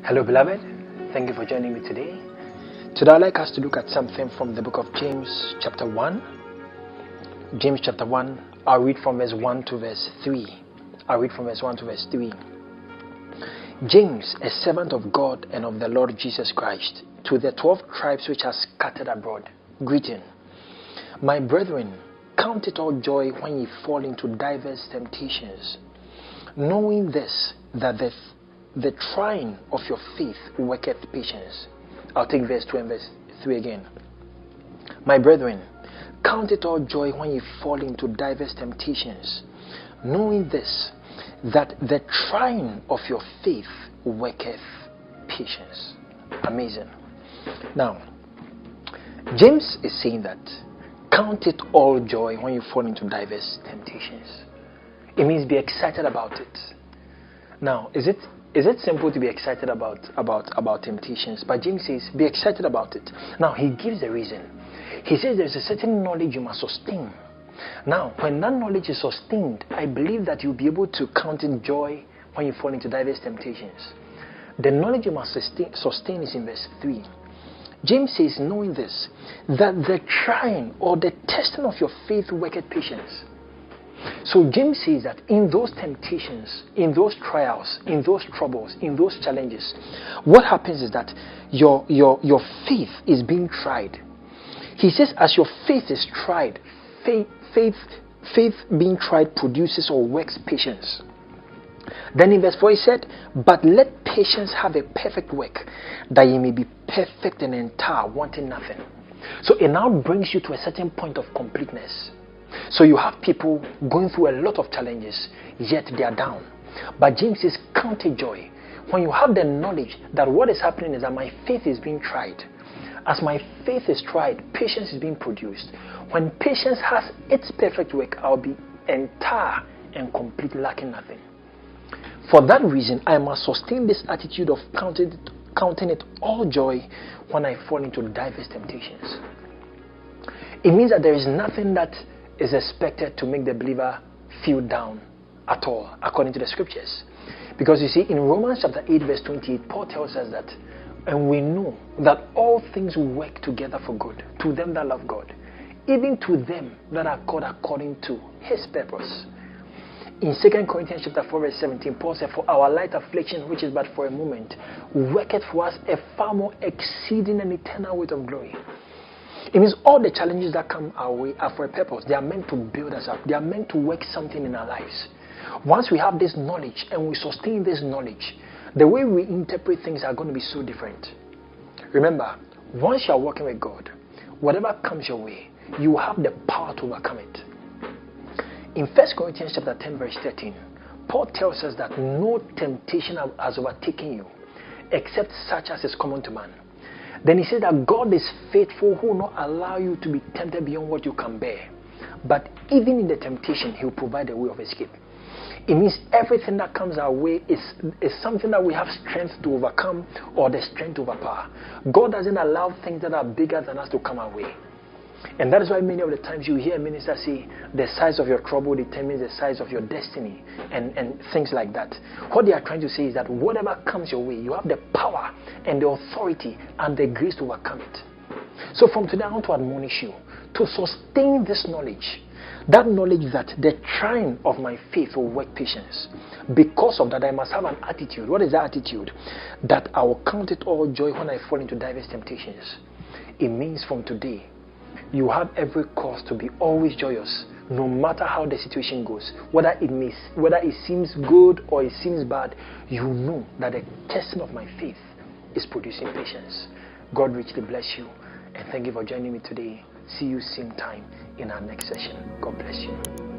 Hello, beloved. Thank you for joining me today. Today, I'd like us to look at something from the book of James, chapter 1. James, chapter 1. I'll read from verse 1 to verse 3. James, a servant of God and of the Lord Jesus Christ, to the 12 tribes which are scattered abroad, greeting. My brethren, count it all joy when ye fall into diverse temptations, knowing this, that the trying of your faith worketh patience. I'll take verse 2 and verse 3 again. My brethren, count it all joy when ye fall into diverse temptations, knowing this, that the trying of your faith worketh patience. Amazing. Now, James is saying that count it all joy when you fall into diverse temptations. It means be excited about it. Now, is it simple to be excited about temptations? But James says, be excited about it. Now, he gives a reason. He says there's a certain knowledge you must sustain. Now, when that knowledge is sustained, I believe that you'll be able to count in joy when you fall into diverse temptations. The knowledge you must sustain is in verse 3. James says, knowing this, that the trying or the testing of your faith worketh patience. So James says that in those temptations, in those trials, in those troubles, in those challenges, what happens is that your faith is being tried. He says, as your faith is tried, faith being tried produces or works patience. Then in verse 4 he said, but let patience have a perfect work, that ye may be perfect and entire, wanting nothing. So it now brings you to a certain point of completeness. So you have people going through a lot of challenges, yet they are down. But James says, count it joy when you have the knowledge that what is happening is that my faith is being tried. As my faith is tried, patience is being produced. When patience has its perfect work, I'll be entire and complete, lacking nothing. For that reason, I must sustain this attitude of counting it all joy when I fall into diverse temptations. It means that there is nothing that is expected to make the believer feel down at all, according to the scriptures. Because you see, in Romans chapter 8, verse 28, Paul tells us that, and we know that all things work together for good, to them that love God, even to them that are called according to his purpose. In 2 Corinthians chapter 4, verse 17, Paul said, for our light affliction, which is but for a moment, worketh for us a far more exceeding and eternal weight of glory. It means all the challenges that come our way are for a purpose. They are meant to build us up. They are meant to work something in our lives. Once we have this knowledge and we sustain this knowledge, the way we interpret things are going to be so different. Remember, once you are working with God, whatever comes your way, you have the power to overcome it. In 1 Corinthians chapter 10, verse 13, Paul tells us that no temptation has overtaken you, except such as is common to man. Then he says that God is faithful, who will not allow you to be tempted beyond what you can bear. But even in the temptation, he will provide a way of escape. It means everything that comes our way is something that we have strength to overcome or the strength to overpower. God doesn't allow things that are bigger than us to come our way. And that is why many of the times you hear ministers say the size of your trouble determines the size of your destiny and things like that. What they are trying to say is that whatever comes your way, you have the power and the authority and the grace to overcome it. So from today I want to admonish you to sustain this knowledge. That knowledge that the trying of my faith will work patience. Because of that, I must have an attitude. What is that attitude? That I will count it all joy when I fall into diverse temptations. It means from today, you have every cause to be always joyous, no matter how the situation goes. Whether it seems good or it seems bad, you know that the testing of my faith is producing patience. God richly bless you, and thank you for joining me today. See you same time in our next session. God bless you.